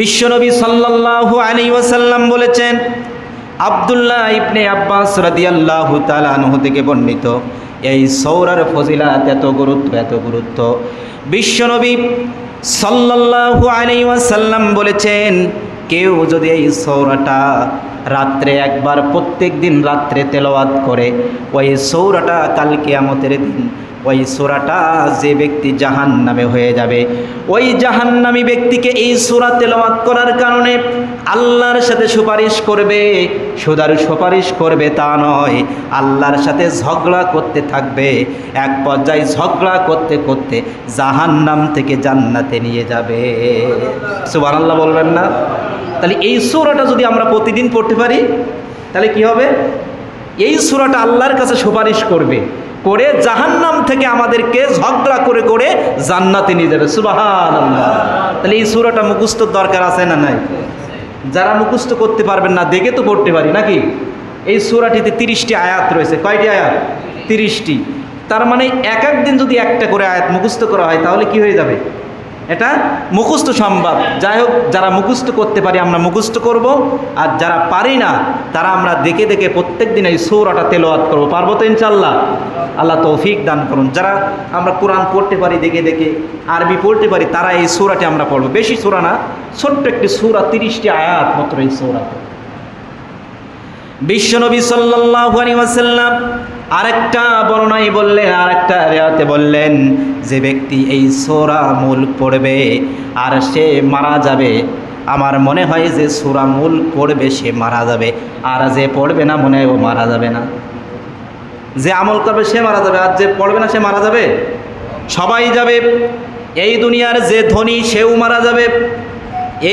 বিশ্বনবী সাল্লাল্লাহু আলাইহি ওয়াসাল্লাম বলেছেন, আব্দুল্লাহ ইবনে আব্বাস রাদিয়াল্লাহু তাআলা আনহু থেকে বর্ণিত, এই সূরার ফজিলাত এত গুরুত্ব। বিশ্বনবী সাল্লাল্লাহু আলাইহি ওয়াসাল্লাম বলেছেন, কেউ যদি এই সূরাটা রাত্রে একবার প্রত্যেক দিন রাত্রে তেলাওয়াত করে, ওই সূরাটা কাল কিয়ামতের দিন ওই সূরাটা যে ব্যক্তি জাহান্নামে হয়ে যাবে, ওই জাহান্নামী ব্যক্তিকে এই সূরা তেলাওয়াত করার কারণে আল্লাহর সাথে সুপারিশ করবে। শুধু সুপারিশ করবে তা নয়, আল্লাহর সাথে ঝগড়া করতে থাকবে। এক পর্যায়ে ঝগড়া করতে করতে জাহান্নাম থেকে জান্নাতে নিয়ে যাবে। সুবহানাল্লাহ বলবেন না? তাহলে এই সূরাটা যদি আমরা প্রতিদিন পড়তে পারি তাহলে কি হবে? এই সূরাটা আল্লাহর কাছে সুপারিশ করবে, করে জাহান্নাম থেকে আমাদেরকে ঝগড়া করে করে জান্নাতে নিয়ে যাবে। সুবহানাল্লাহ। তাহলে এই সূরাটা মুখস্থর দরকার আছে না নাই? যারা মুখস্থ করতে পারবেন না দেখে তো পড়তে পারি নাকি? এই সূরাটিতে 30টি আয়াত রয়েছে। কয়টি আয়াত? 30টি। তার মানে এক এক দিন যদি একটা করে আয়াত মুখস্থ করা হয় তাহলে কি হয়ে যাবে? এটা মুখস্থ সম্ভব। যাই হোক, যারা মুখস্থ করতে পারি আমরা মুখস্থ করব, আর যারা পারি না তারা আমরা দেখে দেখে প্রত্যেক দিন এই সূরাটা তেলাওয়াত করব। পারবো তো ইনশাআল্লাহ? আল্লাহ তৌফিক দান করুন। যারা আমরা কোরআন পড়তে পারি দেখে দেখে, আরবি পড়তে পারি, তারা এই সূরাটি আমরা পড়ব। বেশি সূরা না, ছোট্ট একটি সূরা, 30টি আয়াত মাত্র এই সূরাতে। বিশ্বনবী সাল্লাল্লাহু আলাইহি ওয়াসাল্লাম আরেকটা বর্ণনায় বললেন, আরেকটা রিওয়ায়াতে বললেন, যে ব্যক্তি এই সূরা মুলক পড়বে আর সে মারা যাবে, আমার মনে হয় যে সূরা মুলক পড়বে সে মারা যাবে, আর যে পড়বে না মনে হয় ও মারা যাবে না। যে আমল করবে সে মারা যাবে, আর যে পড়বে না সে মারা যাবে। সবাই যাবে। এই দুনিয়ার যে ধনী সেও মারা যাবে,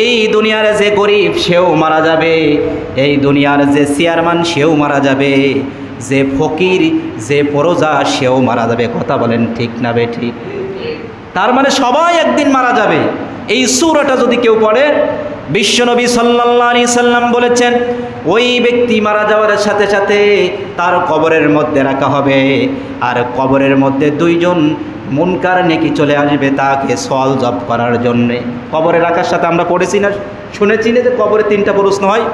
এই দুনিয়ার যে গরিব সেও মারা যাবে, এই দুনিয়ার যে চেয়ারম্যান সেও মারা যাবে, যে ফকির যে পরজা সেও মারা যাবে। কথা বলেন ঠিক না বেঠিক? তার মানে সবাই একদিন মারা যাবে। এই সূরাটা যদি কেউ পড়ে, বিশ্বনবী সাল্লাল্লাহু আলাইহি সাল্লাম বলেছেন, ওই ব্যক্তি মারা যাওয়ার সাথে সাথে তার কবরের মধ্যে রাখা হবে, আর কবরের মধ্যে দুইজন মুনকার নেকি চলে আসবে তাকে সওয়াল জব করার জন্যে। কবরে রাখার সাথে আমরা পড়েছি না, শুনেছি না যে কবরে 3টা প্রশ্ন হয়?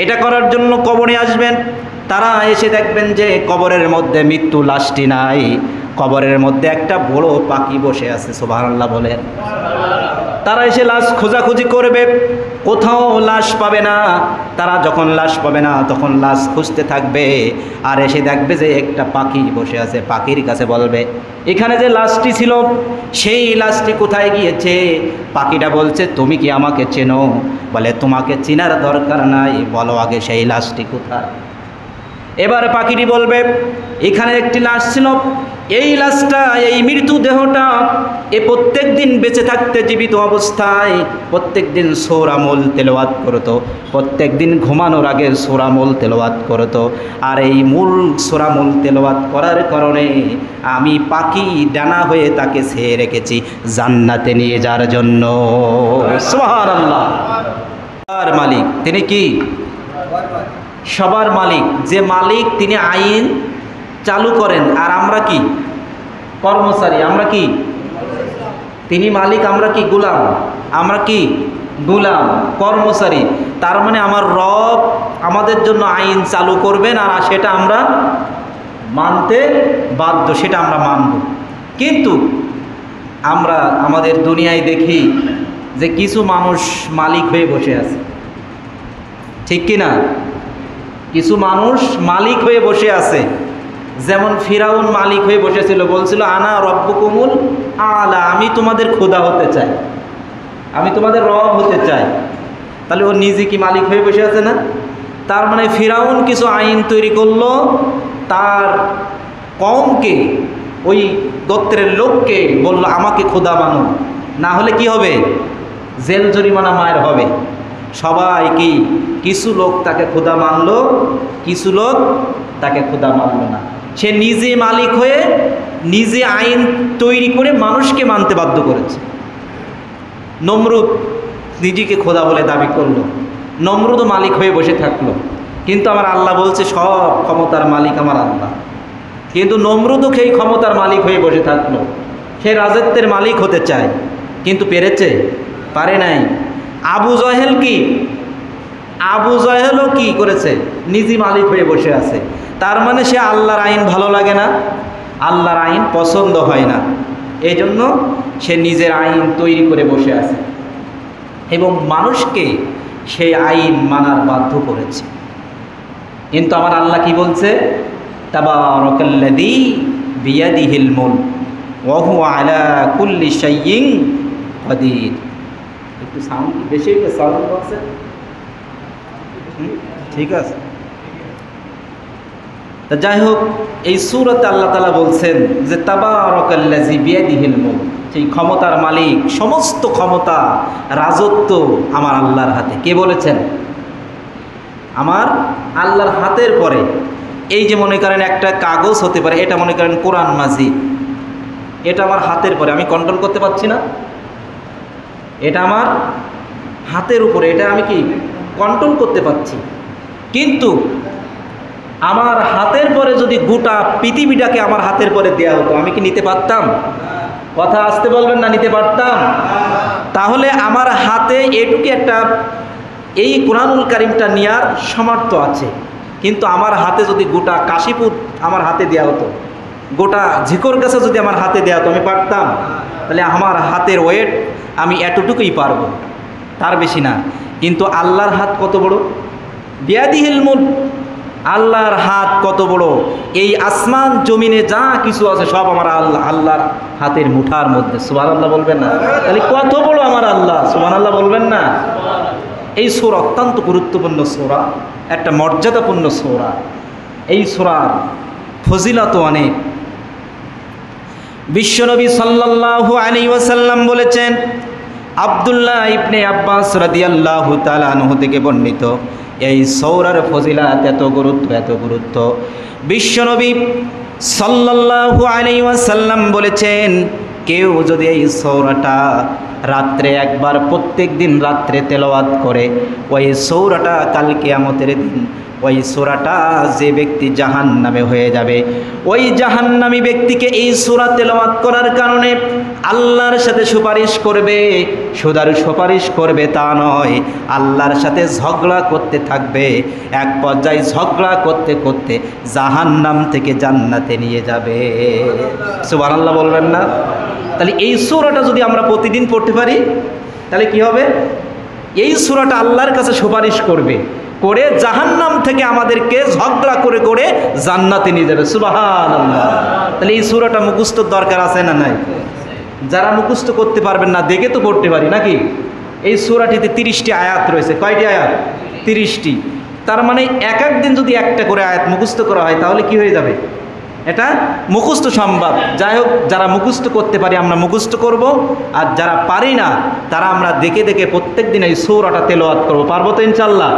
এটা করার জন্য কবরে আসবেন। তারা এসে দেখবেন যে কবরের মধ্যে মৃত্যু লাশটি নাই, কবরের মধ্যে একটা বড় পাখি বসে আছে। সুবহানাল্লাহ বলেন। তারা এসে লাশ খোঁজাখুঁজি করবে, কোথাও লাশ পাবে না। তারা যখন লাশ পাবে না তখন লাশ খুঁজতে থাকবে, আর এসে দেখবে যে একটা পাখি বসে আছে। পাখির কাছে বলবে, এখানে যে লাশটি ছিল সেই লাশটি কোথায় গিয়েছে? পাখিটা বলছে, তুমি কি আমাকে চেনো? বলে, তোমাকে চেনার দরকার নাই, বলো আগে সেই লাশটি কোথায়। এবার পাখিটি বলবে, এখানে একটি লাশ ছিল, এই লাশটা, এই মৃত্যু দেহটা এ প্রত্যেক দিন বেঁচে থাকতে জীবিত অবস্থায় প্রত্যেক দিন সূরা মুলক তেলাওয়াত করতো, প্রত্যেক দিন ঘুমানোর আগে সূরা মুলক তেলাওয়াত করতো, আর এই সূরা মুলক তেলাওয়াত করার কারণে আমি পাখি ডানা হয়ে তাকে ছেড়ে রেখেছি জান্নাতে নিয়ে যাওয়ার জন্য। সুবহানাল্লাহ। আর মালিক তিনি কি? সবার মালিক। যে মালিক তিনি আইন চালু করেন, আর আমরা কি? কর্মচারী। আমরা কি? তিনি মালিক, আমরা কি? গোলাম। আমরা কি? গোলাম, কর্মচারী। তার মানে আমার রব আমাদের জন্য আইন চালু করবেন, আর সেটা আমরা মানতে বাধ্য, সেটা আমরা মানব। কিন্তু আমরা আমাদের দুনিয়ায় দেখি যে কিছু মানুষ মালিক হয়ে বসে আছে, ঠিক কি না? কিছু মানুষ মালিক হয়ে বসে আছে। যেমন ফিরাউন মালিক হয়ে বসেছিল, বলছিল, আনা রব্বুকুমুল আলা, আমি তোমাদের খোদা হতে চাই, আমি তোমাদের রব হতে চাই। তাহলে ও নিজে কি মালিক হয়ে বসে আছে না? তার মানে ফিরাউন কিছু আইন তৈরি করলো, তার কওমকে, ওই গোত্রের লোককে বলল, আমাকে খোদা মানো, না হলে কি হবে? জেল জরিমানা মায়ের হবে। সবাই কি? কিছু লোক তাকে খোদা মানলো, কিছু লোক তাকে খোদা মানলো না। সে নিজে মালিক হয়ে নিজে আইন তৈরি করে মানুষকে মানতে বাধ্য করেছে। নমরুদ নিজেকে খোদা বলে দাবি করলো, নমরুদও মালিক হয়ে বসে থাকলো, কিন্তু আমার আল্লাহ বলছে সব ক্ষমতার মালিক আমার আল্লাহ। কিন্তু নমরুদও সেই ক্ষমতার মালিক হয়ে বসে থাকলো, সে রাজত্বের মালিক হতে চায়, কিন্তু পেরেছে? পারে নাই। আবু জহেল কি? আবু জহেলও কি করেছে? নিজে মালিক হয়ে বসে আছে। তার মানে সে আল্লাহর আইন ভালো লাগে না, আল্লাহর আইন পছন্দ হয় না, এই জন্য সে নিজের আইন তৈরি করে বসে আছে এবং মানুষকে সেই আইন মানার বাধ্য করেছে। কিন্তু আমার আল্লাহ কি বলছে? তাবারাকাল্লাযী বিয়াদিহিল মুলক ওয়া হুয়া আলা কুল্লি শাইইন কাদির। একটু সাউন্ড বেশি হয়ে গেছে, সাউন্ড বক্সে ঠিক আছে। তা যাই হোক, এই সূরাতে আল্লাহ তাআলা বলছেন যে তাবারাকাল্লাযী বিয়াদিহিল মুলক, সেই ক্ষমতার মালিক, সমস্ত ক্ষমতা রাজত্ব আমার আল্লাহর হাতে। কে বলেছেন? আমার আল্লাহর হাতের পরে। এই যে মনে করেন একটা কাগজ হতে পারে, এটা মনে করেন কোরআন মাজিদ, এটা আমার হাতের পরে, আমি কন্ট্রোল করতে পারছি না, এটা আমার হাতের উপরে, এটা আমি কি কন্ট্রোল করতে পারছি। কিন্তু আমার হাতের পরে যদি গোটা পৃথিবীটাকে আমার হাতের পরে দেওয়া হতো, আমি কি নিতে পারতাম? কথা আসতে বলবেন না, নিতে পারতাম? তাহলে আমার হাতে এটুকু একটা, এই কোরআনুল কারীমটা নেওয়ার সামর্থ্য আছে। কিন্তু আমার হাতে যদি গোটা কাশীপুর আমার হাতে দেওয়া হতো, গোটা ঝিকর গাছে যদি আমার হাতে দেওয়া হতো, আমি পারতাম? তাহলে আমার হাতের ওয়েট আমি এতটুকুই পারবো, তার বেশি না। কিন্তু আল্লাহর হাত কত বড়? বিয়াদিহিল মুলক, আল্লাহর হাত কত বড়! এই আসমান জমিনে যা কিছু আছে সব আমার আল্লাহর হাতের মুঠার মধ্যে। সুবহানাল্লাহ বলবেন না? তাহলে কত বড় আমার আল্লাহ! সুবহানাল্লাহ বলবেন না? এই সূরা অত্যন্ত গুরুত্বপূর্ণ সূরা, একটা মর্যাদাপূর্ণ সূরা। এই সূরার ফজিলত অনেক। বিশ্বনবী সাল্লাল্লাহু আলাইহি ওয়াসাল্লাম বলেছেন, আব্দুল্লাহ ইবনে আব্বাস রাদিয়াল্লাহু তাআলা আনহু থেকে বর্ণিত, এই সূরার ফজিলত এত গুরুত্ব। বিশ্বনবী সাল্লাল্লাহু আলাইহি ওয়াসাল্লাম বলেছেন, কেউ যদি এই সূরাটা রাত্রে একবার প্রত্যেক দিন রাত্রে তেলাওয়াত করে, ওই সূরাটা কাল কিয়ামতের দিন ওই সূরাটা যে ব্যক্তি জাহান্নামে হয়ে যাবে, ওই জাহান্নামী ব্যক্তিকে এই সূরা তেলাওয়াত করার কারণে আল্লাহর সাথে সুপারিশ করবে। শুধু সুপারিশ করবে তা নয়, আল্লাহর সাথে ঝগড়া করতে থাকবে। এক পর্যায়ে ঝগড়া করতে করতে জাহান্নাম থেকে জান্নাতে নিয়ে যাবে। সুবহানাল্লাহ বলবেন না? তাহলে এই সূরাটা যদি আমরা প্রতিদিন পড়তে পারি, তাহলে কি হবে? এই সূরাটা আল্লাহর কাছে সুপারিশ করবে, করে জাহান্নাম থেকে আমাদেরকে ঝগড়া করে করে জান্নাতে নিয়ে যাবে। সুবহানাল্লাহ। তাহলে এই সূরাটা মুখস্থর দরকার আছে না নাই? যারা মুখস্থ করতে পারবেন না, দেখে তো পড়তে পারি নাকি? এই সূরাটিতে 30টি আয়াত রয়েছে। কয়টি আয়াত? 30টি। তার মানে এক এক দিন যদি একটা করে আয়াত মুখস্থ করা হয়, তাহলে কি হয়ে যাবে? এটা মুখস্থ সম্ভব। যাই হোক, যারা মুখস্থ করতে পারি আমরা মুখস্থ করব, আর যারা পারি না তারা আমরা দেখে দেখে প্রত্যেক দিন এই সূরাটা তেলাওয়াত করব। পারবো তো ইনশাআল্লাহ?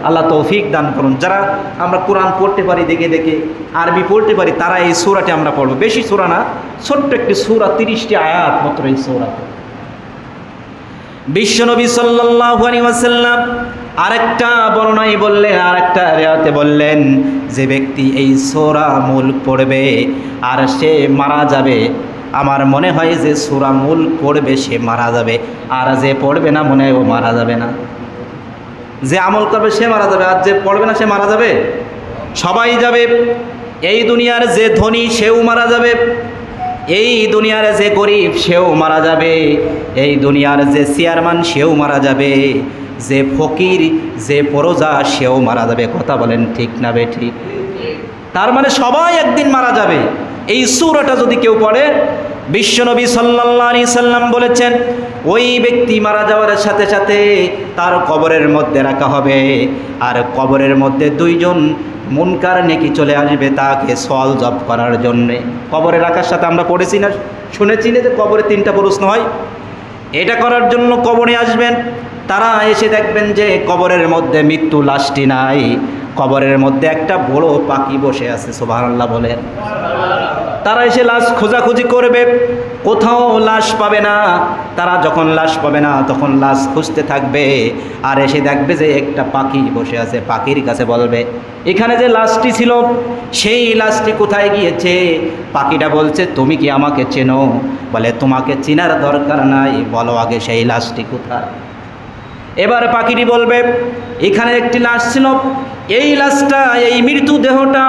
আল্লাহ তৌফিক দান করুন। যারা আমরা কোরআন পড়তে পারি, দেখে দেখে আরবি পড়তে পারি, তারা এই সূরাটি আমরা পড়ব। বেশি সূরা না, ছোট্ট একটি সূরা, 30টি আয়াত মাত্র এই সূরাতে। বিশ্বনবী সাল্লাল্লাহু আলাইহি ওয়াসাল্লাম আরেকটা বর্ণনায় বললেন, আরেকটা রিওয়ায়াতে বললেন, যে ব্যক্তি এই সূরা মুলক পড়বে আর সে মারা যাবে, আমার মনে হয় যে সূরা মুলক পড়বে সে মারা যাবে, আর যে পড়বে না মনে হয় ও মারা যাবে না। যে আমল করবে সে মারা যাবে, আর যে পড়বে না সে মারা যাবে। সবাই যাবে। এই দুনিয়ার যে ধনী সেও মারা যাবে, এই দুনিয়ার যে গরিব সেও মারা যাবে, এই দুনিয়ার যে চেয়ারম্যান সেও মারা যাবে, যে ফকির যে পরজা সেও মারা যাবে। কথা বলেন ঠিক না বেঠিক? তার মানে সবাই একদিন মারা যাবে। এই সূরাটা যদি কেউ পড়ে, বিশ্বনবী সাল্লাল্লাহু আলাইহি সাল্লাম বলেছেন, ওই ব্যক্তি মারা যাওয়ার সাথে সাথে তার কবরের মধ্যে রাখা হবে, আর কবরের মধ্যে দুইজন মুনকার নেকি চলে আসবে তাকে সওয়াল জব করার জন্যে। কবরে রাখার সাথে আমরা পড়েছি না, শুনেছি না যে কবরে 3টা প্রশ্ন হয়? এটা করার জন্য কবরে আসবেন। তারা এসে দেখবেন যে কবরের মধ্যে মৃত্যু লাশটি নাই, কবরের মধ্যে একটা বড় পাখি বসে আছে। সুবহানাল্লাহ বলেন। তারা এসে লাশ খোঁজাখুঁজি করবে, কোথাও লাশ পাবে না। তারা যখন লাশ পাবে না তখন লাশ খুঁজতে থাকবে, আর এসে দেখবে যে একটা পাখি বসে আছে। পাখির কাছে বলবে, এখানে যে লাশটি ছিল সেই লাশটি কোথায় গিয়েছে? পাখিটা বলছে, তুমি কি আমাকে চেনো? বলে, তোমাকে চেনার দরকার নাই, বলো আগে সেই লাশটি কোথায়। এবার পাখিটি বলবে এখানে একটি লাশ ছিল, এই লাশটা, এই মৃত্যু দেহটা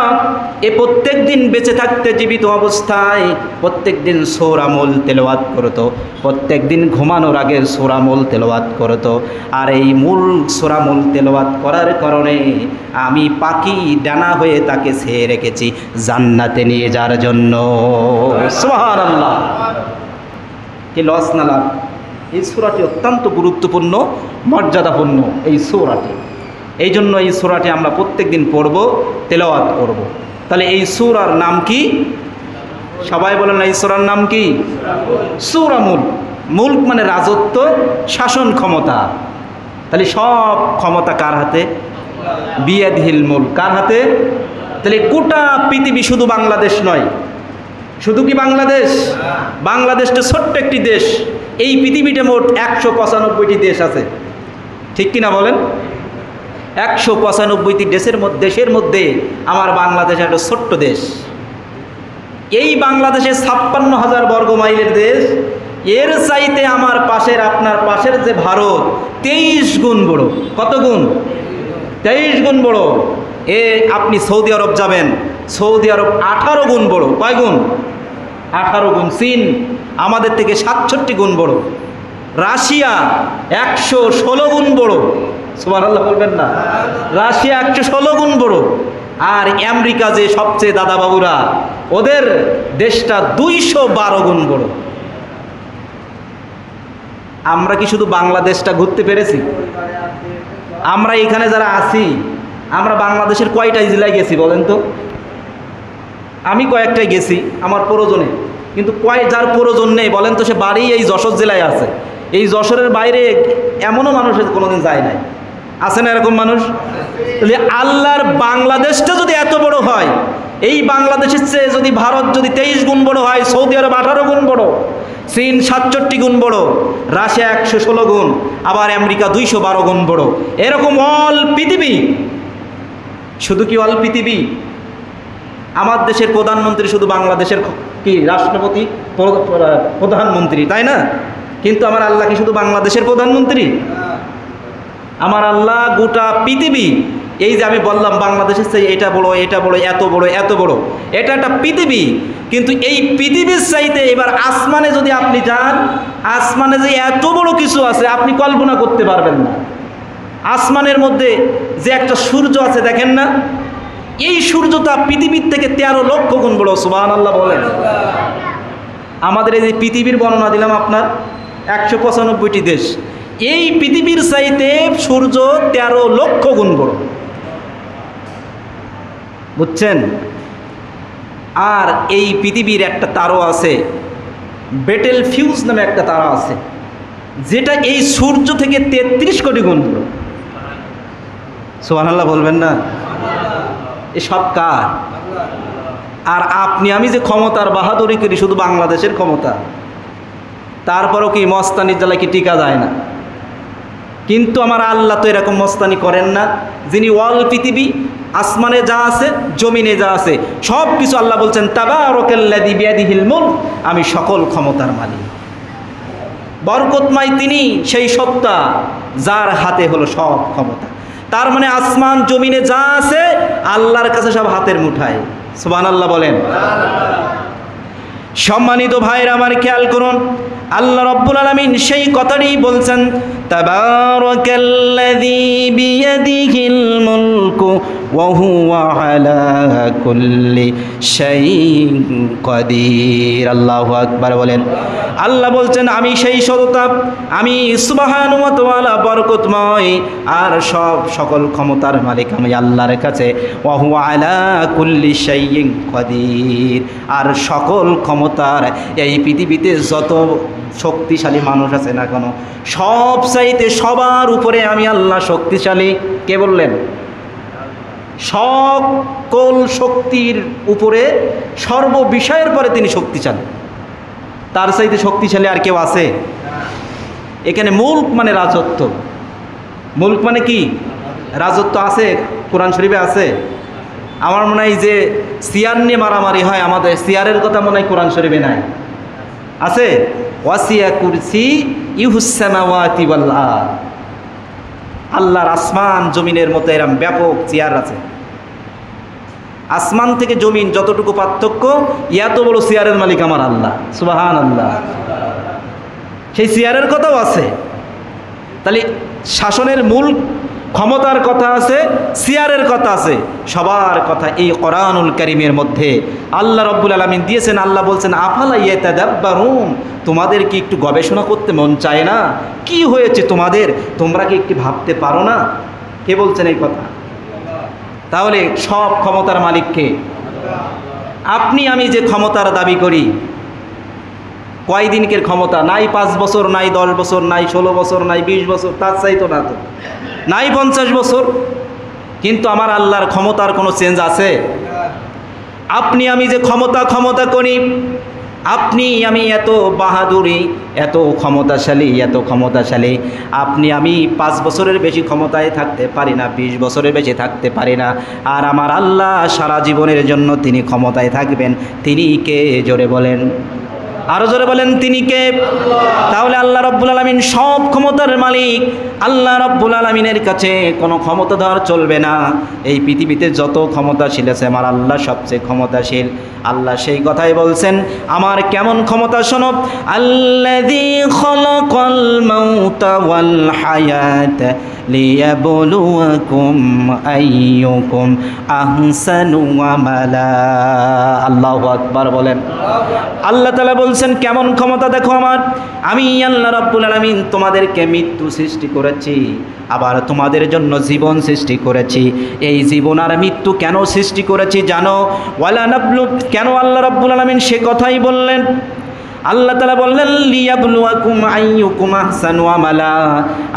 এ প্রত্যেক দিন বেঁচে থাকতে জীবিত অবস্থায় প্রত্যেক দিন সূরা মুল তেলাওয়াত করতো, প্রত্যেক দিন ঘুমানোর আগে সূরা মুল তেলাওয়াত করতো। আর এই মূল সূরা মুল তেলাওয়াত করার কারণে আমি পাখি ডানা হয়ে তাকে ছেড়ে রেখেছি জান্নাতে নিয়ে যাওয়ার জন্য। সুবহানাল্লাহ! কি লস না লাভ! এই সূরাটি অত্যন্ত গুরুত্বপূর্ণ, মর্যাদাপূর্ণ এই সূরাটি। এই জন্য এই সূরাটি আমরা প্রত্যেক দিন পড়ব, তেলাওয়াত করব। তাহলে এই সূরার নাম কি? সবাই বলেন এই সূরার নাম কি? সূরা মুল্ক। মুল্ক মানে রাজত্ব, শাসন ক্ষমতা। তাহলে সব ক্ষমতা কার হাতে? বিয়াদিহিল মুল্ক। কার হাতে? তাহলে গোটা পৃথিবী, শুধু বাংলাদেশ নয়। শুধু কি বাংলাদেশ? বাংলাদেশটা ছোট্ট একটি দেশ। এই পৃথিবীতে মোট 195টি দেশ আছে, ঠিক কিনা বলেন? 195টি দেশের মধ্যে আমার বাংলাদেশ একটা ছোট্ট দেশ। এই বাংলাদেশে 56,000 বর্গ মাইলের দেশ। এর চাইতে আমার পাশের, আপনার পাশের যে ভারত, 23 গুণ বড়। কত গুণ? 23 গুণ বড়। আপনি সৌদি আরব যাবেন, সৌদি আরব 18 গুণ বড়। কয় গুণ? 18 গুণ। চীন আমাদের থেকে 67 গুণ বড়। রাশিয়া 116 গুণ বড়। সুবহানাল্লাহ বলবেন না? রাশিয়া 116 গুণ বড়। আর আমেরিকা যে সবচেয়ে দাদা বাবুরা, ওদের দেশটা 212 গুণ বড়। আমরা কি শুধু বাংলাদেশটা ঘুরতে পেরেছি? আমরা এখানে যারা আছি, আমরা বাংলাদেশের কয়টা জেলায় গেছি বলেন তো? আমি কয়েকটাই গেছি আমার প্রয়োজনে, কিন্তু যার প্রয়োজন নেই বলেন তো, সে বাড়ি এই যশোর জেলায় আছে। এই যশোরের বাইরে এমনও মানুষ কোনোদিন যায় নাই। আছে না এরকম মানুষ? তাহলে আল্লাহর বাংলাদেশটা যদি এত বড় হয়, এই বাংলাদেশের চেয়ে যদি ভারত যদি 23 গুণ বড় হয়, সৌদি আরব 18 গুণ বড়, চীন 67 গুণ বড়, রাশিয়া 116 গুণ, আবার আমেরিকা 212 গুণ বড়, এরকম অল পৃথিবী। শুধু কি অল পৃথিবী? আমার দেশের প্রধানমন্ত্রী শুধু বাংলাদেশের কি রাষ্ট্রপতি, প্রধানমন্ত্রী, তাই না? কিন্তু আমার আল্লাহ কি শুধু বাংলাদেশের প্রধানমন্ত্রী? আমার আল্লাহ গোটা পৃথিবী। এই যে আমি বললাম বাংলাদেশের চেয়ে এটা বড়, এটা বড়, এত বড়, এত বড়, এটা একটা পৃথিবী। কিন্তু এই পৃথিবীর চাইতে এবার আসমানে যদি আপনি যান, আসমানে যে এত বড় কিছু আছে আপনি কল্পনা করতে পারবেন না। আসমানের মধ্যে যে একটা সূর্য আছে দেখেন না, এই সূর্যটা পৃথিবীর থেকে 13 লক্ষ গুণ বড়। সুবহানাল্লাহ বলেন। আমাদের এই যে পৃথিবীর বর্ণনা দিলাম আপনার, 195টি দেশ, এই পৃথিবীর চাইতে সূর্য 13 লক্ষ গুণ বড়। বুঝছেন? আর এই পৃথিবীর একটা তারা আছে, বেটেল ফিউজ নামে একটা তারা আছে, যেটা এই সূর্য থেকে 33 কোটি গুণ বড়। সুবহানাল্লাহ বলবেন না? এসব কার? আর আপনি আমি যে ক্ষমতার বাহাদুরি করি শুধু বাংলাদেশের ক্ষমতা, তারপরও কি মস্তানির জ্বালা কি টিকা যায় না? কিন্তু আমার আল্লাহ তো এরকম মস্তানি করেন না, যিনি অল পৃথিবী, আসমানে যা আছে, জমিনে যা আছে, সব কিছু আল্লাহ বলছেন তাবারাকাল্লাযী বিয়াদিহিল মুলক, আমি সকল ক্ষমতার মালিক। বরকতময় তিনি, সেই সত্তা যার হাতে হলো সব ক্ষমতা। তার মানে আসমান জমিনে যা আছে আল্লাহর কাছে সব হাতের মুঠায়। সুবহানাল্লাহ বলেন। সম্মানিত ভাইরা আমার খেয়াল করুন, আল্লাহ রাব্বুল আলামিন সেই কথাটি বলছেন, তাবারাকাল্লাযী বিয়াদিহিল মুলকু ওয়া হুয়া আলা কুল্লি শাইইন কাদির। আল্লাহু আকবার বলেন। আল্লাহ বলছেন আমি সেই সত্তা, আমি সুবহানাহু ওয়া তাআলা বরকতময় আর সকল ক্ষমতার মালিক আমি আল্লাহর কাছে। ওয়া হুয়া আলা কুল্লি শাইইন কাদির। আর সকল ক্ষমতার এই পৃথিবীতে যত শক্তিশালী মানুষ আছে না কেন, সব চাইতে সবার উপরে আমি আল্লাহ শক্তিশালী। কে বললেন? সকল শক্তির উপরে, সর্ববিষয়ের পরে তিনি শক্তিশালী। তার চাইতে শক্তিশালী আর কেউ আছে? এখানে মুলক মানে রাজত্ব। মুলক মানে কি? রাজত্ব আছে। কোরআন শরীফে আছে। আমার মনে হয় যে চেয়ার নিয়ে মারামারি হয়, আমাদের চেয়ারের কথা মনে হয় কোরআন শরীফে নাই। আছে? ওয়াসিয়া কুরসি ইহুস সামাওয়াতি ওয়াল আরদ। আল্লাহর আসমান জমিনের মতো এরম ব্যাপক চেয়ার আছে। আসমান থেকে জমিন যতটুকু পার্থক্য, এত বড় চেয়ারের মালিক আমার আল্লাহ, সুবহানাল্লাহ। সেই চেয়ারের কথাও আছে। তাহলে শাসনের মূল ক্ষমতার কথা আছে, চেয়ারের কথা আছে, সবার কথা এই কোরআনুল কারীমের মধ্যে আল্লাহ রাব্বুল আলামিন দিয়েছেন। আল্লাহ বলছেন আফালা ইয়াতাদাব্বারুন, তোমাদের কি একটু গবেষণা করতে মন চায় না? কি হয়েছে তোমাদের, তোমরা কি একটু ভাবতে পারো না? কে বলছেন এই কথা? তাহলে সব ক্ষমতার মালিক কে? আপনি আমি যে ক্ষমতার দাবি করি, কয়দিনকের ক্ষমতা? নাই 5 বছর, নাই 10 বছর, নাই 16 বছর, নাই 20 বছর, তার চাইতো না তো, নাই 50 বছর। কিন্তু আমার আল্লাহর ক্ষমতার কোনো চেঞ্জ আছে? আপনি আমি যে ক্ষমতা করি, আপনি আমি এত বাহাদুরি, এত ক্ষমতাশালী, আপনি আমি 5 বছরের বেশি ক্ষমতায় থাকতে পারি না, 20 বছরের বেশি থাকতে পারি না। আর আমার আল্লাহ সারা জীবনের জন্য তিনি ক্ষমতায় থাকবেন। তিনি কে? জোরে বলেন, আরো জোরে বলেন, তিনি কে? তাহলে আল্লাহ রাব্বুল আলামিন সব ক্ষমতার মালিক। আল্লাহ রাব্বুল আলামিনের কাছে কোনো ক্ষমতাধর চলবে না। এই পৃথিবীতে যত ক্ষমতাশীল আছে, আমার আল্লাহ সবচেয়ে ক্ষমতাশীল। আল্লাহ সেই কথাই বলছেন, আমার কেমন ক্ষমতা শোনো। আল্লাযী খালাকাল মাউতা ওয়াল হায়াতা লিয়াবলুয়াকুম আইয়ুকুম আহসানু আমালা। আল্লাহু আকবার বলেন। আল্লাহ তাআলা বলছেন কেমন ক্ষমতা দেখো আমার। আমি আল্লাহ রাব্বুল আলামিন তোমাদেরকে মৃত্যু সৃষ্টি করেছি, আবার তোমাদের জন্য জীবন সৃষ্টি করেছি। এই জীবন আর মৃত্যু কেন সৃষ্টি করেছি জানো? ওয়ালা নাবলু, কেন আল্লাহ রাব্বুল আলামিন সে কথাই বললেন। আল্লাহ তাআলা বললেন লিয়াবলুয়াকুম আইয়ুকুম আহসানু আমালা,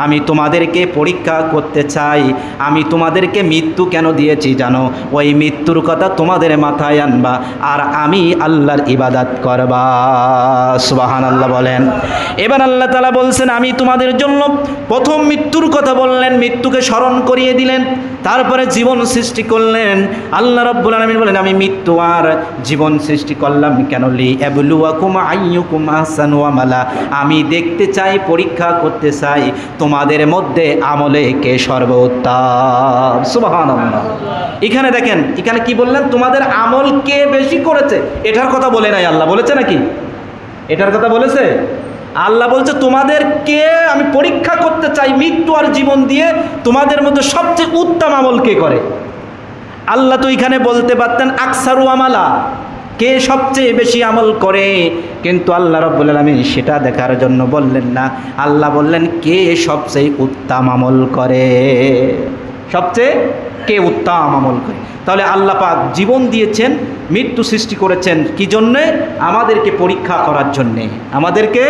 আমি তোমাদেরকে পরীক্ষা করতে চাই। আমি তোমাদেরকে মৃত্যু কেন দিয়েছি জানো? ওই মৃত্যুর কথা তোমাদের মাথায় আনবা, আর আমি আল্লাহর ইবাদত করবা। সুবহানাল্লাহ বলেন। এবার আল্লাহ তাআলা বলছেন আমি তোমাদের জন্য প্রথম মৃত্যুর কথা বললেন, মৃত্যুকে স্মরণ করিয়ে দিলেন, তারপরে জীবন সৃষ্টি করলেন। আল্লাহ রাব্বুল আলামিন বলেন আমি মৃত্যু আর জীবন সৃষ্টি করলাম কেন? লিয়াবলুয়াকুম আইয়ুকুম আহসানু আমালা, আমি দেখতে চাই, পরীক্ষা করতে চাই তোমাদের মধ্যে আমলে কে সর্বোত্তম। সুবহানাল্লাহ। এখানে দেখেন, এখানে কি বললেন? তোমাদের আমল কে বেশি করেছে, এটার কথা বলে নাই আল্লাহ। বলেছে নাকি? এটার কথা বলেছে? আল্লাহ বলছে তোমাদের কে আমি পরীক্ষা করতে চাই মৃত্যু আর জীবন দিয়ে, তোমাদের মধ্যে সবচেয়ে উত্তম আমল কে করে। আল্লাহ তো এখানে বলতে পারতেন আকসারু আমালা, কে সবচেয়ে বেশি আমল করে, কিন্তু আল্লাহ রাব্বুল আলামিন সেটা দেখার জন্য বললেন না। আল্লাহ বললেন কে সবচেয়ে উত্তম আমল করে, সবচেয়ে কে উত্তম আমল করে। তাহলে আল্লাহ পাক জীবন দিয়েছেন, মৃত্যু সৃষ্টি করেছেন কি জন্যে? আমাদেরকে পরীক্ষা করার জন্যে, আমাদেরকে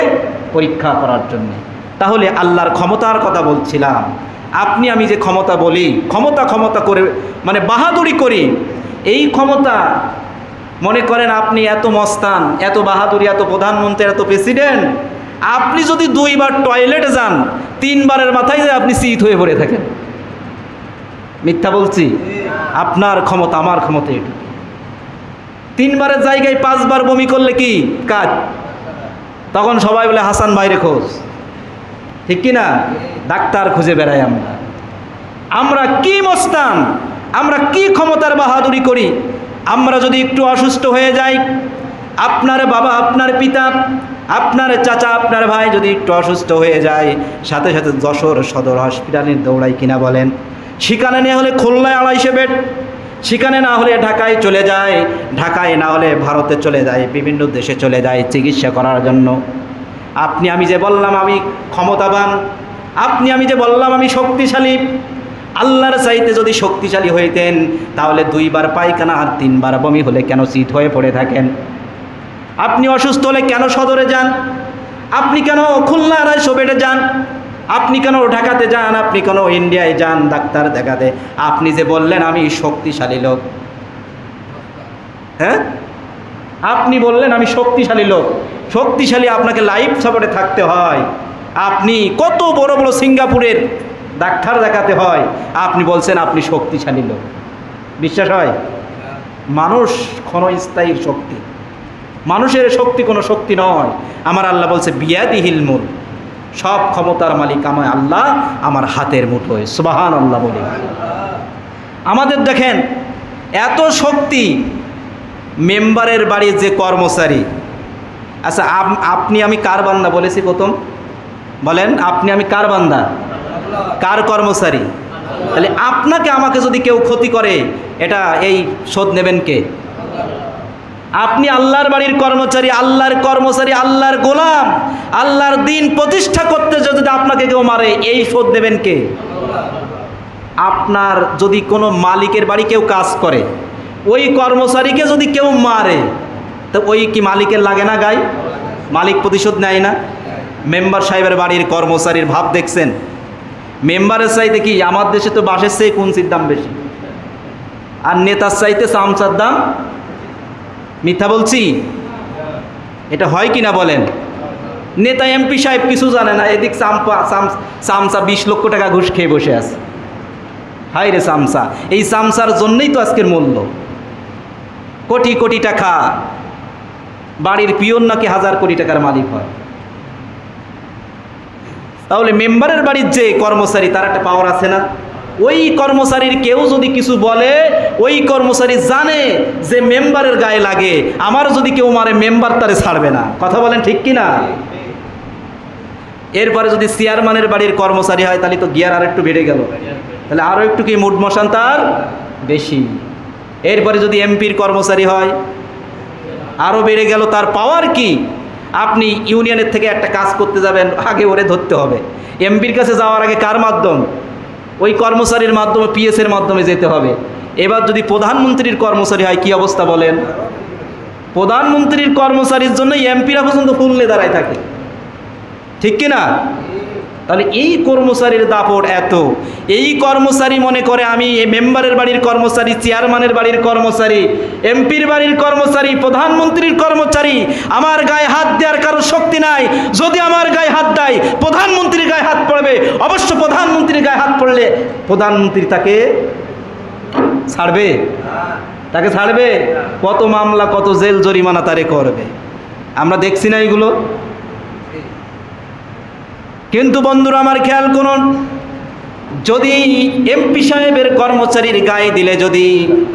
পরীক্ষা করার জন্যে। তাহলে আল্লাহর ক্ষমতার কথা বলছিলাম। আপনি আমি যে ক্ষমতা বলি, ক্ষমতা করে মানে বাহাদুরি করি, এই ক্ষমতা মনে করেন আপনি এত মস্তান, এত বাহাদুরি, এত প্রধানমন্ত্রী, এত প্রেসিডেন্ট, আপনি যদি 2 বার টয়লেটে যান, 3 বারের মাথায় আপনি শীত হয়ে পড়ে থাকেন। মিথ্যা বলছি? আপনার ক্ষমতা আমার ক্ষমতা এটুকু। 3 বারের জায়গায় 5 বার বমি করলে কি কাজ? তখন সবাই বলে হাসান ভাইরে খোঁজ, ঠিক কি না? ডাক্তার খুঁজে বেড়াই আমরা। আমরা কি মস্তান, আমরা কি ক্ষমতার বাহাদুরি করি। আমরা যদি একটু অসুস্থ হয়ে যাই, আপনার বাবা, আপনার পিতা, আপনার চাচা, আপনার ভাই যদি একটু অসুস্থ হয়ে যায়, সাথে সাথে যশোর সদর হসপিটালে দৌড়াই কিনা বলেন? সেখানে না হলে খুলনায় 250 বেড, সেখানে না হলে ঢাকায় চলে যায়, ঢাকায় না হলে ভারতে চলে যায়, বিভিন্ন দেশে চলে যায় চিকিৎসা করার জন্য। আপনি আমি যে বললাম আমি ক্ষমতাবান, আপনি আমি যে বললাম আমি শক্তিশালী, আল্লাহর চাইতে যদি শক্তিশালী হইতেন তাহলে 2 বার পায়খানা আর 3 বার বমি হলে কেন শীত হয়ে পড়ে থাকেন? আপনি অসুস্থ হলে কেন সদরে যান? আপনি কেন খুলনা 250 বেডে যান? আপনি কেন ঢাকাতে যান? আপনি কেন ইন্ডিয়ায় যান ডাক্তার দেখাতে? আপনি যে বললেন আমি শক্তিশালী লোক, হ্যাঁ, আপনি বললেন আমি শক্তিশালী লোক। শক্তিশালী আপনাকে লাইফ সাপোর্টে থাকতে হয়, আপনি কত বড় বড় সিঙ্গাপুরের ডাক্তার দেখাতে হয়, আপনি বলছেন আপনি শক্তিশালী লোক। বিশ্বাস হয়? মানুষ ক্ষণস্থায়ী শক্তি, মানুষের শক্তি কোনো শক্তি নয়। আমার আল্লাহ বলছে বিয়াদিহিল মুলক, সব ক্ষমতার মালিক আমার আল্লাহ, আমার হাতের মুঠোয়। সুবহানাল্লাহ বলি। আমাদের দেখেন এত শক্তি, মেম্বারের বাড়ির যে কর্মচারী, আচ্ছা আপনি আমি কার বান্দা বলেছি প্রথম? বলেন, আপনি আমি কার বান্দা, কার কর্মচারী? তাহলে আপনাকে আমাকে যদি কেউ ক্ষতি করে, এটা এই শোধ নেবেন কে? আপনি আল্লাহর বাড়ির কর্মচারী, আল্লাহর কর্মচারী, আল্লাহর গোলাম, আল্লাহর দিন প্রতিষ্ঠা করতে যদি আপনাকে কেউ মারে, এই শোধ নেবেন কে? আপনার যদি কোনো মালিকের বাড়ি কেউ কাজ করে, ওই কর্মচারীকে যদি কেউ মারে, তো ওই কি মালিকের লাগে না গায়ে? মালিক প্রতিশোধ নেয় না? মেম্বার সাহেবের বাড়ির কর্মচারীর ভাব দেখছেন? মেম্বারের চাইতে কি আমার দেশে তো বাসের চেয়ে কুঞ্চির দাম বেশি, আর নেতার চাইতে চামচার দাম। মিথ্যা বলছি? এটা হয় কি না বলেন? নেতা এমপি সাহেব কিছু জানে না, এদিক চামচা 20 লক্ষ টাকা ঘুষ খেয়ে বসে আছে। হায় রে চামচা, এই চামচার জন্যই তো আজকের মূল্য। কোটি কোটি টাকা, বাড়ির পিয়ন নাকি 1000 কোটি টাকার মালিক হয়। তাহলে মেম্বারের বাড়ির যে কর্মচারী, তার একটা পাওয়ার আছে না? ওই কর্মচারীর কেউ যদি কিছু বলে, ওই কর্মচারী জানে যে মেম্বারের গায়ে লাগে, আমার যদি কেউ মারে মেম্বার তারে ছাড়বে না। কথা বলেন ঠিক কি না? এরপরে যদি চেয়ারম্যানের বাড়ির কর্মচারী হয়, তাহলে তো গিয়ার আর একটু বেড়ে গেল, তাহলে আরও একটু কি মুড মশান তার বেশি। এরপরে যদি এমপির কর্মচারী হয়, আরও বেড়ে গেল তার পাওয়ার কি। আপনি ইউনিয়নের থেকে একটা কাজ করতে যাবেন, আগে ওরে ধরতে হবে। এমপির কাছে যাওয়ার আগে কার মাধ্যম? ওই কর্মচারীর মাধ্যমে, পিএসের মাধ্যমে যেতে হবে। এবার যদি প্রধানমন্ত্রীর কর্মচারী হয়, কি অবস্থা বলেন? প্রধানমন্ত্রীর কর্মচারীর জন্য এমপিরা পর্যন্ত ফুললে দাঁড়ায় থাকে, ঠিক কিনা? তাহলে এই কর্মচারীর দাপট এত। এই কর্মচারী মনে করে আমি এই মেম্বারের বাড়ির কর্মচারী, চেয়ারম্যানের বাড়ির কর্মচারী, এমপির বাড়ির কর্মচারী, প্রধানমন্ত্রীর কর্মচারী, আমার গায়ে হাত দেওয়ার কারো শক্তি নাই। যদি আমার গায়ে হাত দেয়, প্রধানমন্ত্রীর গায়ে হাত পড়বে। অবশ্য প্রধানমন্ত্রীর গায়ে হাত পড়লে প্রধানমন্ত্রী তাকে ছাড়বে? তাকে ছাড়বে? কত মামলা, কত জেল জরিমানা তারে করবে। আমরা দেখছি না এগুলো? কিন্তু বন্ধুরা আমার খেয়াল করুন, যদি এমপি সাহেবের কর্মচারীর গায়ে দিলে, যদি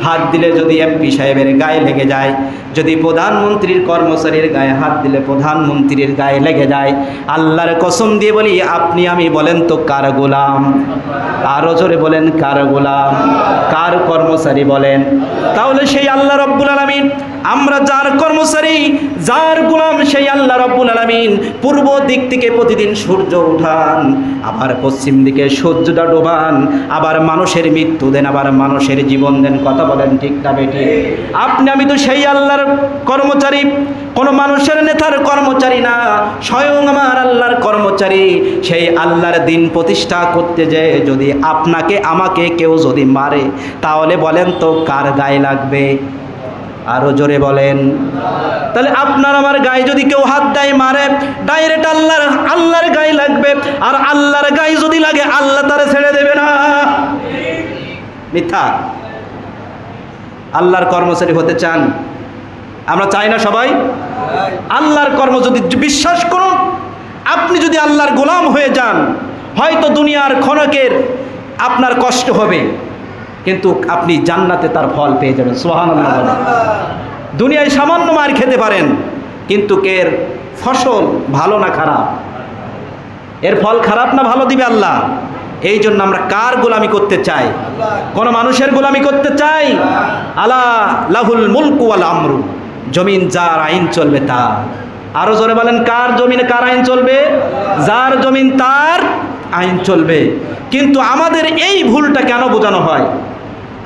হাত দিলে যদি এমপি সাহেবের গায়ে লেগে যায়, যদি প্রধানমন্ত্রীর কর্মচারীর গায়ে হাত দিলে প্রধানমন্ত্রীর গায়ে লেগে যায়, আল্লাহর কসম দিয়ে বলি, আপনি আমি বলেন তো কার গোলাম? আরো জোরে বলেন, কার গোলাম? কার কর্মচারী বলেন? তাহলে সেই আল্লাহ রব্বুল আলামিন, আমরা যার কর্মচারী, যার গোলাম, সেই আল্লাহ রব্বুল আলামিন পূর্ব দিক থেকে প্রতিদিন সূর্য উঠান, আবার পশ্চিম দিকে সূর্যটা ডোবান, আবার মানুষের মৃত্যু দেন, আবার মানুষের জীবন দেন। কথা বলেন ঠিক না বেঠিক? আপনি আমি তো সেই আল্লাহর কর্মচারী, কোনো মানুষের নেতার কর্মচারী না, স্বয়ং আমার আল্লাহর কর্মচারী। সেই আল্লাহর দিন প্রতিষ্ঠা করতে যেয়ে যদি আপনাকে আমাকে কেউ যদি মারে, তাহলে বলেন তো কার গায়ে লাগবে? আরো জোরে বলেন। তাহলে আপনার আমার গায়ে যদি কেউ হাত দেয়, মারে, ডাইরেক্ট আল্লাহর গায়ে লাগবে। আর আল্লাহর গায়ে যদি লাগে, আল্লাহ তারে ছেড়ে দেবে না। মিথ্যা? আল্লাহর কর্মচারী হতে চান? আমরা চাই না সবাই? আল্লাহর কর্ম যদি বিশ্বাস করুন, আপনি যদি আল্লাহর গোলাম হয়ে যান, হয়তো দুনিয়ার ক্ষণকের আপনার কষ্ট হবে, কিন্তু আপনি জান্নাতে তার ফল পেয়ে যাবেন। সুবহানাল্লাহ। দুনিয়ায় সামান্য মার খেতে পারেন, কিন্তু এর ফসল ভালো না খারাপ? এর ফল খারাপ না ভালো দিবে আল্লাহ। এই জন্য আমরা কার গোলামি করতে চাই? কোন মানুষের গোলামি করতে চাই? আলা লাহুল মুলকু ওয়াল আমরু, জমিন যার আইন চলবে তার। আরো জোরে বলেন, কার জমিনে কার আইন চলবে? যার জমিন তার আইন চলবে। কিন্তু আমাদের এই ভুলটা কেন বোঝানো হয়?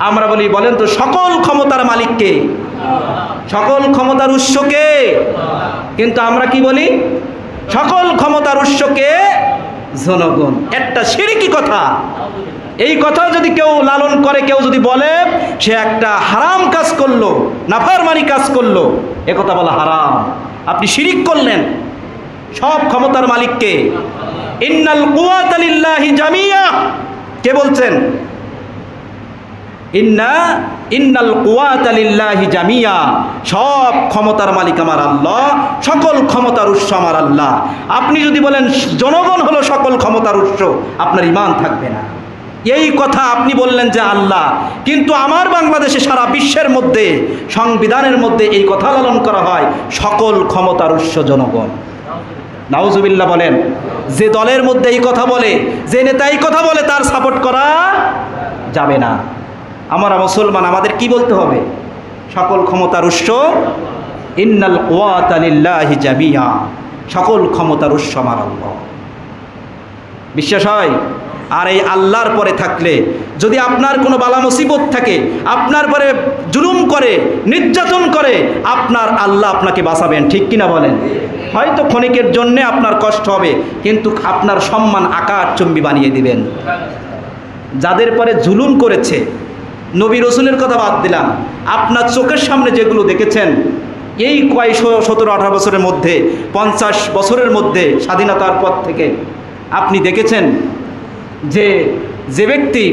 আমরা বলি, বলেন তো সকল ক্ষমতার মালিককে, সকল ক্ষমতার উৎসকে। কিন্তু আমরা কি বলি? সকল ক্ষমতার উৎসকে জনগণ। একটা শিরকি কথা। এই কথা যদি কেউ লালন করে, কেউ যদি বলে, সে একটা হারাম কাজ করলো, নাফরমানি কাজ করলো, এ কথা বলা হারাম। আপনি শিরিক করলেন। সব ক্ষমতার মালিককে। ইন্নাল কুওয়াতা লিল্লাহি জামিয়া, কে বলছেন? ইন্নাল কুওয়াতা লিল্লাহি জামিয়া, সব ক্ষমতার মালিক আমার আল্লাহ, সকল ক্ষমতার উৎস আমার আল্লাহ। আপনি যদি বলেন জনগণ হলো সকল ক্ষমতার উৎস, আপনার ঈমান থাকবে না। এই কথা আপনি বললেন যে আল্লাহ, কিন্তু আমার বাংলাদেশে সারা বিশ্বের মধ্যে সংবিধানের মধ্যে এই কথা লালন করা হয়, সকল ক্ষমতার উৎস জনগণ। নাউজুবিল্লাহ বলেন। যে দলের মধ্যে এই কথা বলে, যে নেতা এই কথা বলে, তার সাপোর্ট করা যাবে না। আমরা মুসলমান, আমাদের কি বলতে হবে? সকল ক্ষমতার উৎস ইন্নাল কুওয়াতা লিল্লাহি জামিয়া, সকল ক্ষমতার উৎস আমার আল্লাহ। বিশ্বাস হয়? আর এই আল্লাহর পরে থাকলে যদি আপনার কোনো বালা মুসিবত থাকে, আপনার পরে জুলুম করে, নির্যাতন করে, আপনার আল্লাহ আপনাকে বাঁচাবেন, ঠিক কিনা বলেন? হয়তো ক্ষণিকের জন্যে আপনার কষ্ট হবে, কিন্তু আপনার সম্মান আকাশচুম্বী বানিয়ে দিবেন। যাদের পরে জুলুম করেছে, নবী রসুলের কথা বাদ দিলাম, আপনার চোখের সামনে যেগুলো দেখেছেন এই কয় 17-18 বছরের মধ্যে, 50 বছরের মধ্যে স্বাধীনতার পর থেকে আপনি দেখেছেন যে ব্যক্তি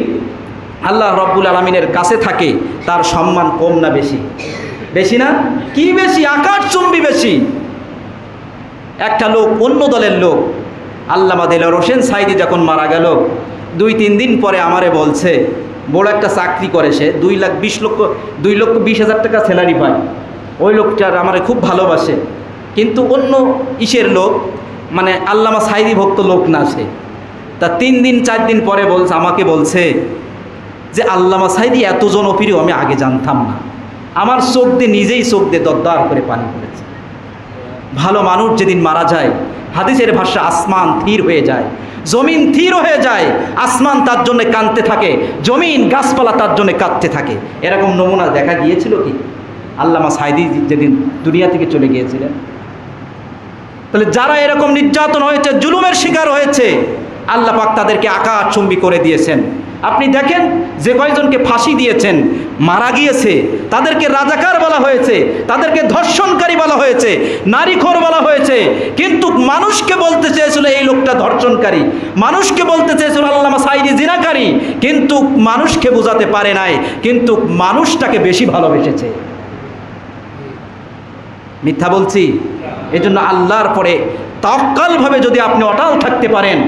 আল্লাহ রব্বুল আলামিনের কাছে থাকে, তার সম্মান কম না বেশি? বেশি না? কি বেশি? আকাশচুম্বী বেশি। একটা লোক, অন্য দলের লোক, আল্লামা দেলোয়ার হোসেন সাঈদী যখন মারা গেল, 2-3 দিন পরে আমারে বলছে, বড় একটা চাকরি করে সে, 2,20,000 টাকা স্যালারি পায়। ওই লোকটার আমারে খুব ভালোবাসে, কিন্তু অন্য ইসের লোক, মানে আল্লামা সাঈদী ভক্ত লোক না সে। তা 3-4 দিন পরে আমাকে বলছে যে আল্লামা সাঈদী এত জনপ্রিয় আমি আগে জানতাম না। আমার চোখ দিয়ে, নিজেই চোখ দিয়ে দরদর করে পানি পড়েছে। ভালো মানুষ যেদিন মারা যায়, হাদিসের ভাষা আসমান থির হয়ে যায়, জমিন থির হয়ে যায়, আসমান তার জন্য কাঁদতে থাকে, জমিন গাছপালা তার জন্য কাঁদতে থাকে। এরকম নমুনা দেখা গিয়েছিল কি আল্লামা সাঈদী যেদিন দুনিয়া থেকে চলে গিয়েছিলেন? তাহলে যারা এরকম নির্যাতন হয়েছে, জুলুমের শিকার হয়েছে, আল্লাহ পাক তাদেরকে আকাশচুম্বী করে দিয়েছেন। আপনি দেখেন যে কয়জনকে ফাঁসি দিয়েছেন, মারা গিয়েছে, তাদেরকে রাজাকার বলা হয়েছে, তাদেরকে ধর্ষণকারী বলা হয়েছে, নারীখোর বলা হয়েছে, কিন্তু মানুষকে বলতে চেয়েছিল এই লোকটা ধর্ষণকারী, মানুষকে বলতে চেয়েছিল আল্লামা সাঈদী জিনাকারী, কিন্তু মানুষকে বোঝাতে পারে নাই, কিন্তু মানুষটাকে বেশি ভালোবেসেছে। মিথ্যা বলছি? এজন্য আল্লাহর পরে তাওয়াক্কালভাবে যদি আপনি অটল থাকতে পারেন,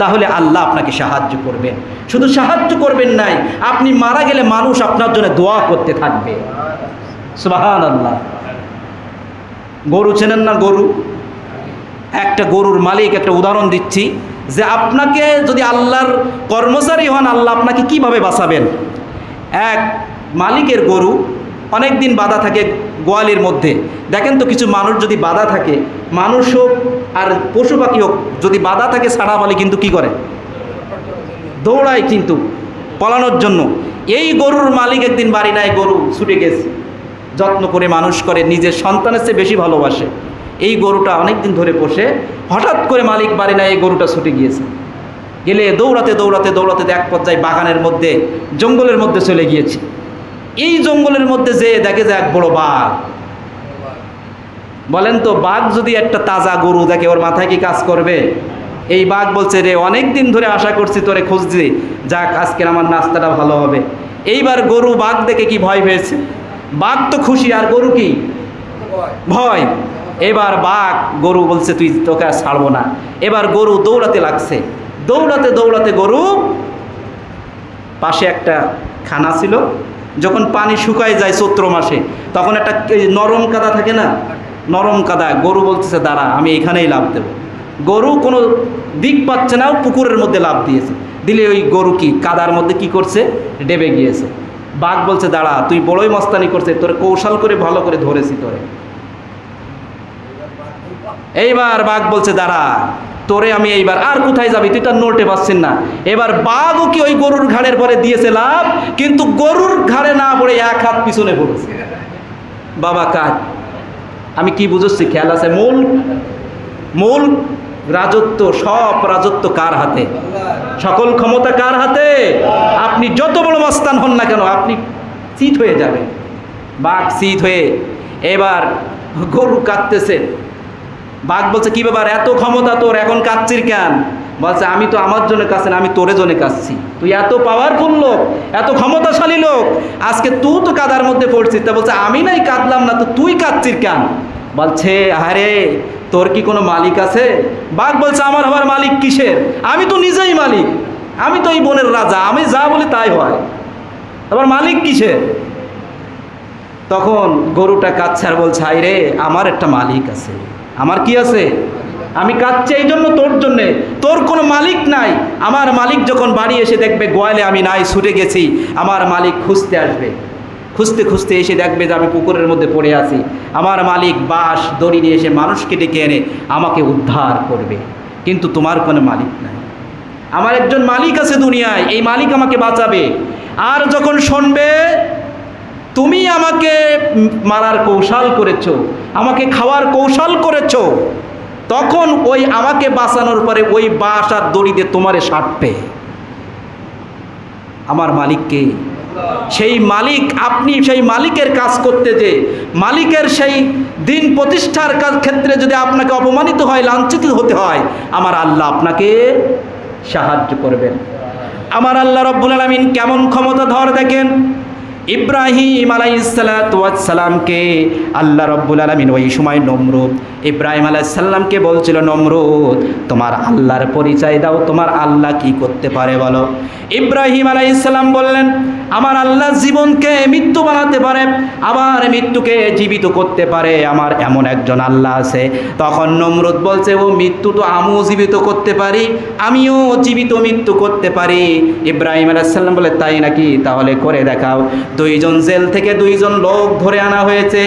তাহলে আল্লাহ আপনাকে সাহায্য করবেন। শুধু সাহায্য করবেন নাই, আপনি মারা গেলে মানুষ আপনার জন্য দোয়া করতে থাকবে। সুবহানাল্লাহ। গরু চেনেন না? গরু, একটা গরুর মালিক, একটা উদাহরণ দিচ্ছি, যে আপনাকে যদি আল্লাহর কর্মচারী হন, আল্লাহ আপনাকে কিভাবে বাঁচাবেন। এক মালিকের গরু অনেক দিন বাঁধা থাকে গোয়ালের মধ্যে। দেখেন তো, কিছু মানুষ যদি বাঁধা থাকে, মানুষ হোক আর পশু পাখি হোক, যদি বাঁধা থাকে ছাড়া বলে কিন্তু কি করে? দৌড়ায়, কিন্তু পলানোর জন্য। এই গরুর মালিক একদিন বাড়ি নাই, গরু ছুটে গেছে, যত্ন করে মানুষ করে, নিজের সন্তানের চেয়ে বেশি ভালোবাসে। এই গরুটা অনেক দিন ধরে পোষে, হঠাৎ করে মালিক বাড়ি নাই, এই গরুটা ছুটে গিয়েছে। গেলে দৌড়াতে দৌড়াতে দৌড়াতে এক পর্যায়ে বাগানের মধ্যে, জঙ্গলের মধ্যে চলে গিয়েছে। এই জঙ্গলের মধ্যে যে দেখে যে এক বড় বাঘ। বলেন তো, বাঘ যদি একটা তাজা গরু দেখে, ওর মাথায় কি কাজ করবে? এই বাঘ বলছে, রে অনেক দিন ধরে আশা করছি তোরে খুঁজছি, যাক আজকের আমার নাস্তাটা ভালো হবে। এইবার গরু বাঘ দেখে কি ভয় পেয়েছে? বাঘ তো খুশি, আর গরু কি ভয়। এবার বাঘ, গরু বলছে তুই, তোকে আর ছাড়বো না। এবার গরু দৌড়াতে লাগছে, দৌড়াতে দৌড়াতে গরু, পাশে একটা খানা ছিল, যখন পানি শুকায় যায় চৈত্র মাসে, তখন একটা নরম কাদা থাকে না, নরম কাদা, গরু বলতেছে দাঁড়া, আমি এখানেই লাফ দেব। গরু কোনো দিক পাচ্ছে না, পুকুরের মধ্যে লাফ দিয়েছে। দিলে ওই গরু কি কাদার মধ্যে কি করছে? ডেবে গিয়েছে। বাঘ বলছে দাঁড়া, তুই বড়ই মস্তানি করছে, তোরে কৌশল করে ভালো করে ধরেছি তোরে। এইবার বাঘ বলছে দাঁড়া, তোরে আমি এইবার, আর কোথায় যাবি তুই, তার নড়তে পারছিস না। এবার বাঘও কি ওই গরুর ঘাড়ের পরে দিয়েছে লাভ, কিন্তু গরুর ঘাড়ে না পড়ে এক হাত পিছনে পড়েছে। বাবা কাজ, আমি কি বুঝছি? খেয়াল আছে? মূল রাজত্ব, সব রাজত্ব কার হাতে? সকল ক্ষমতা কার হাতে? আপনি যত বড় মস্তান হন না কেন, আপনি চিত হয়ে যাবেন। বাঘ চিত হয়ে, এবার গরু কাঁদতেছে। বাঘ বলছে কি ব্যাপার, এত ক্ষমতা তোর, এখন কাঁদছিস কেন? বলছে আমি তো আমার জন্য কাছে না, আমি তোরে জন্য কাঁদছি। তুই এত পাওয়ারফুল লোক, এত ক্ষমতাশালী লোক, আজকে তুই তো কাদার মধ্যে পড়ছিস। তা বলছে আমি নাই কাঁদলাম না, তো তুই কাঁদছিস কেন? বলছে আরে তোর কি কোনো মালিক আছে? বাঘ বলছে আমার আবার মালিক কিসের? আমি তো নিজেই মালিক, আমি তো এই বনের রাজা, আমি যা বলি তাই হয়, আবার মালিক কিসের? তখন গরুটা কাঁদছে আর বলছে হাই রে, আমার একটা মালিক আছে। আমার কি আছে? আমি কাঁদছি এই জন্য তোর জন্যে, তোর কোনো মালিক নাই। আমার মালিক যখন বাড়ি এসে দেখবে গোয়ালে আমি নাই, ছুটে গেছি, আমার মালিক খুঁজতে আসবে, খুঁজতে খুঁজতে এসে দেখবে যে আমি পুকুরের মধ্যে পড়ে আছি। আমার মালিক বাঁশ দড়ি নিয়ে এসে মানুষকে ডেকে এনে আমাকে উদ্ধার করবে, কিন্তু তোমার কোনো মালিক নাই। আমার একজন মালিক আছে দুনিয়ায়, এই মালিক আমাকে বাঁচাবে। আর যখন শুনবে তুমি আমাকে মারার কৌশল করেছো, আমাকে খাওয়ার কৌশল করেছো, তখন ওই আমাকে বাঁচানোর পরে ওই বাঁশ আর দড়ি দিয়ে তোমারে সাটবে। আমার মালিককে, সেই মালিক, আপনি সেই মালিকের কাজ করতে যে মালিকের সেই দিন প্রতিষ্ঠার ক্ষেত্রে যদি আপনাকে অপমানিত হয়, লাঞ্ছিত হতে হয়, আমার আল্লাহ আপনাকে সাহায্য করবেন। আমার আল্লাহ রব্বুল আলামিন কেমন ক্ষমতাধর দেখেন। ইব্রাহিম আলাইহিসসালামকে আল্লাহ রব্বুল আলামিন ওই সময় নমরুদ ইব্রাহিম আলাইহিসসালামকে বলছিল, নমরুদ তোমার আল্লাহর পরিচয় দাও, তোমার আল্লাহ কি করতে পারে বলো। ইব্রাহিম আলাইহিসসালাম বললেন, আমার আল্লাহ জীবনকে মৃত্যু বানাতে পারে, আবার মৃত্যুকে জীবিত করতে পারে, আমার এমন একজন আল্লাহ আছে। তখন নমরুদ বলছে, ও মৃত্যু তো আমিও জীবিত করতে পারি, আমিও জীবিত মৃত্যু করতে পারি। ইব্রাহিম আলাইহিসসালাম বলে, তাই নাকি? তাহলে করে দেখাও। দুইজন জেল থেকে দুইজন লোক ধরে আনা হয়েছে,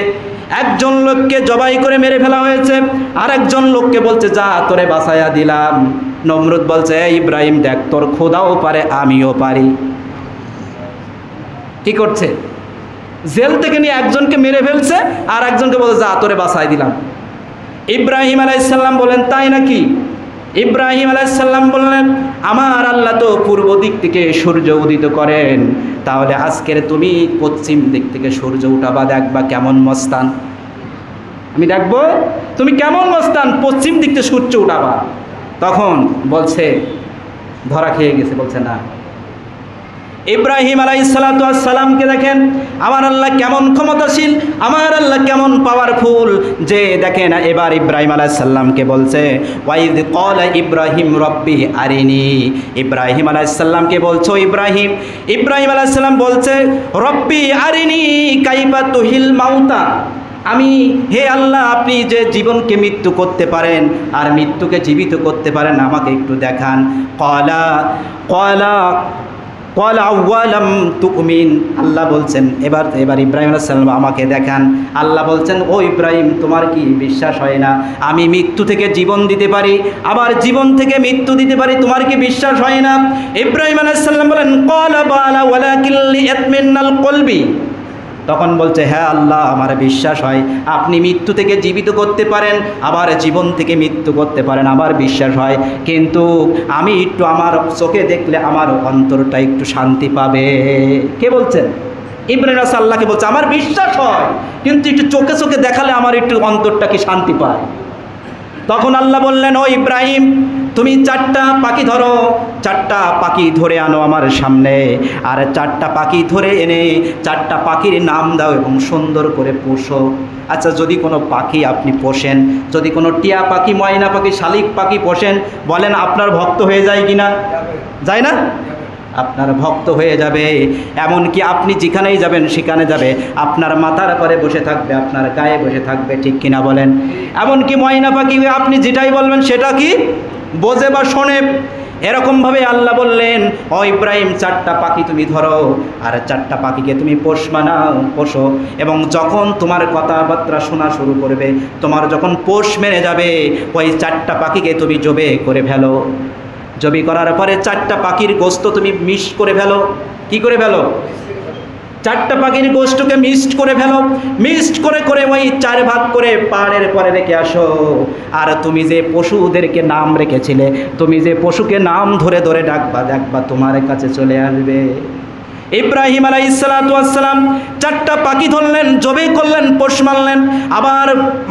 একজন লোককে জবাই করে মেরে ফেলা হয়েছে, আর একজন লোককে বলছে যা তোরে বাঁচাইয়া দিলাম। নমরুদ বলছে, ইব্রাহিম দেখ, তোর খোদাও পারে, আমিও পারি। কি করছে? জেল থেকে নিয়ে একজনকে মেরে ফেলছে, আর একজনকে বলছে যা তোরে বাঁচাই দিলাম। ইব্রাহিম আলাইহিসসালাম বলেন, তাই নাকি? ইব্রাহিম আলাইহিসসালাম বললেন, আমার আল্লাহ তো পূর্ব দিক থেকে সূর্য উদিত করেন, তাহলে আজকের তুমি পশ্চিম দিক থেকে সূর্য উঠাবা, দেখবা কেমন মস্তান। আমি দেখবো তুমি কেমন মস্তান, পশ্চিম দিক থেকে সূর্য উঠাবা। তখন বলছে ধরা খেয়ে গেছে, বলছে না। ইব্রাহিম আলাইহিসসালামকে দেখেন আমার আল্লাহ কেমন ক্ষমতাশীল, আমার আল্লাহ কেমন পাওয়ারফুল, যে দেখেন এবার ইব্রাহিম আলাইহিসসালামকে বলছে, ওয়াইদ ক্বালা ইব্রাহিম রব্বি আরিনি। ইব্রাহিম আলাইহিসসালামকে বলছো, ইব্রাহিম আলাইহিসসালাম বলছে, রব্বি আরিনি কাইফা তুহিল মাউতা। আমি, হে আল্লাহ, আপনি যে জীবনকে মৃত্যু করতে পারেন আর মৃত্যুকে জীবিত করতে পারেন, আমাকে একটু দেখান। ক্বালা আউয়ালাম তুমিন। আল্লাহ বলছেন, এবার ইব্রাহিম আলাইহিস সালাম আমাকে দেখান। আল্লাহ বলছেন, ও ইব্রাহিম, তোমার কি বিশ্বাস হয় না আমি মৃত্যু থেকে জীবন দিতে পারি, আবার জীবন থেকে মৃত্যু দিতে পারি, তোমার কি বিশ্বাস হয় না? ইব্রাহিম আলাইহিস সালাম বলেন, ক্বালা বালা ওয়ালাকিন লিয়াতমিন্নাল কলবি। তখন বলছে, হ্যাঁ আল্লাহ, আমার বিশ্বাস হয় আপনি মৃত্যু থেকে জীবিত করতে পারেন, আবার জীবন থেকে মৃত্যু করতে পারেন, আমার বিশ্বাস হয়, কিন্তু আমি একটু আমার চোখে দেখলে আমার অন্তরটা একটু শান্তি পাবে। কে বলছেন? ইব্রাহিম আল্লাহকে বলছে, আমার বিশ্বাস হয়, কিন্তু একটু চোখে চোখে দেখালে আমার একটু অন্তরটা কি শান্তি পায়। তখন আল্লাহ বললেন, ও ইব্রাহিম, তুমি 4টা পাখি ধরো, 4টা পাখি ধরে আনো আমার সামনে, আর 4টা পাখি ধরে এনে 4টা পাখির নাম দাও এবং সুন্দর করে পোষো। আচ্ছা, যদি কোনো পাখি আপনি পোষেন, যদি কোনো টিয়া পাখি, ময়না পাখি, শালিক পাখি পোষেন, বলেন আপনার ভক্ত হয়ে যায় কিনা? যায় না? আপনার ভক্ত হয়ে যাবে। এমনকি আপনি যেখানেই যাবেন সেখানে যাবে, আপনার মাথার পরে বসে থাকবে, আপনার গায়ে বসে থাকবে, ঠিক কিনা বলেন? এমনকি ময়না পাখি আপনি যেটাই বলবেন সেটা কি বোঝে বা শোনে। এরকমভাবে আল্লাহ বললেন, ও ইব্রাহিম, 4টা পাখি তুমি ধরো, আর 4টা পাখিকে তুমি পোষো, এবং যখন তোমার কথাবার্তা শোনা শুরু করবে, তোমার যখন পোষ মেরে যাবে, ওই 4টা পাখিকে তুমি জবে করে ফেলো। জবি করার পরে 4টা পাখির গোশত তুমি মিক্স করে ফেলো। কি করে ফেলো? 4টা পাখির গোশতকে মিক্সড করে ফেলো। মিক্সড করে করে ওই 4 ভাগ করে পাহাড়ের পরে রেখে আসো। আর তুমি যে পশুদেরকে নাম রেখেছিলে, তুমি যে পশুকে নাম ধরে ধরে ডাকবা, দেখবা তোমার কাছে চলে আসবে। ইব্রাহিম আলাইহিসসালাম 4টা পাখি ধরলেন, জবে করলেন, পোষ মারলেন, আবার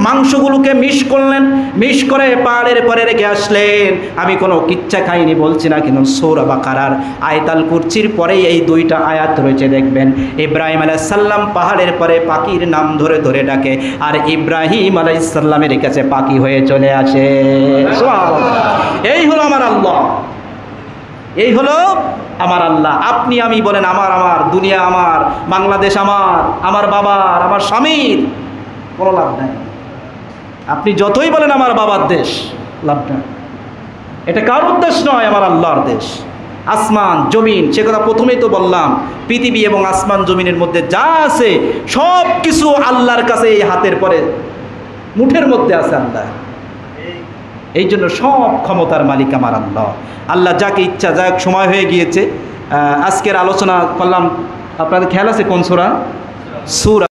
মাংসগুলোকে মিশ করলেন, মিশ করে পাহাড়ের পরে রেখে আসলেন। আমি কোনো কিচ্ছা খাইনি বলছি না, কিন্তু সূরা বাকারার আয়াতুল কুরসির পরেই এই 2টা আয়াত রয়েছে। দেখবেন ইব্রাহিম আলাইহিসসালাম পাহাড়ের পরে পাখির নাম ধরে ধরে ডাকে, আর ইব্রাহিম আলাইহিসসালামের কাছে পাখি হয়ে চলে আসে। সুবহানাল্লাহ। এই হলো আমার আল্লাহ, এই হলো আমার আল্লাহ। আপনি আমি বলেন আমার, দুনিয়া আমার, বাংলাদেশ আমার, আমার বাবার, আমার স্বামীর, কোনো লাভ নাই। আপনি যতই বলেন আমার বাবার দেশ, লাভ নাই। এটা কারোর দেশ নয়, আমার আল্লাহর দেশ। আসমান জমিন, সে কথা প্রথমেই তো বললাম, পৃথিবী এবং আসমান জমিনের মধ্যে যা আছে সব কিছু আল্লাহর কাছে এই হাতের পরে মুঠের মধ্যে আছে আল্লাহ। এই জন্য সব ক্ষমতার মালিক আমার আল্লাহ। আল্লাহ যাকে ইচ্ছা, যাক সময় হয়ে গিয়েছে, আজকের আলোচনা করলাম। আপনাদের খেয়াল আছে কোন সূরা? সূরা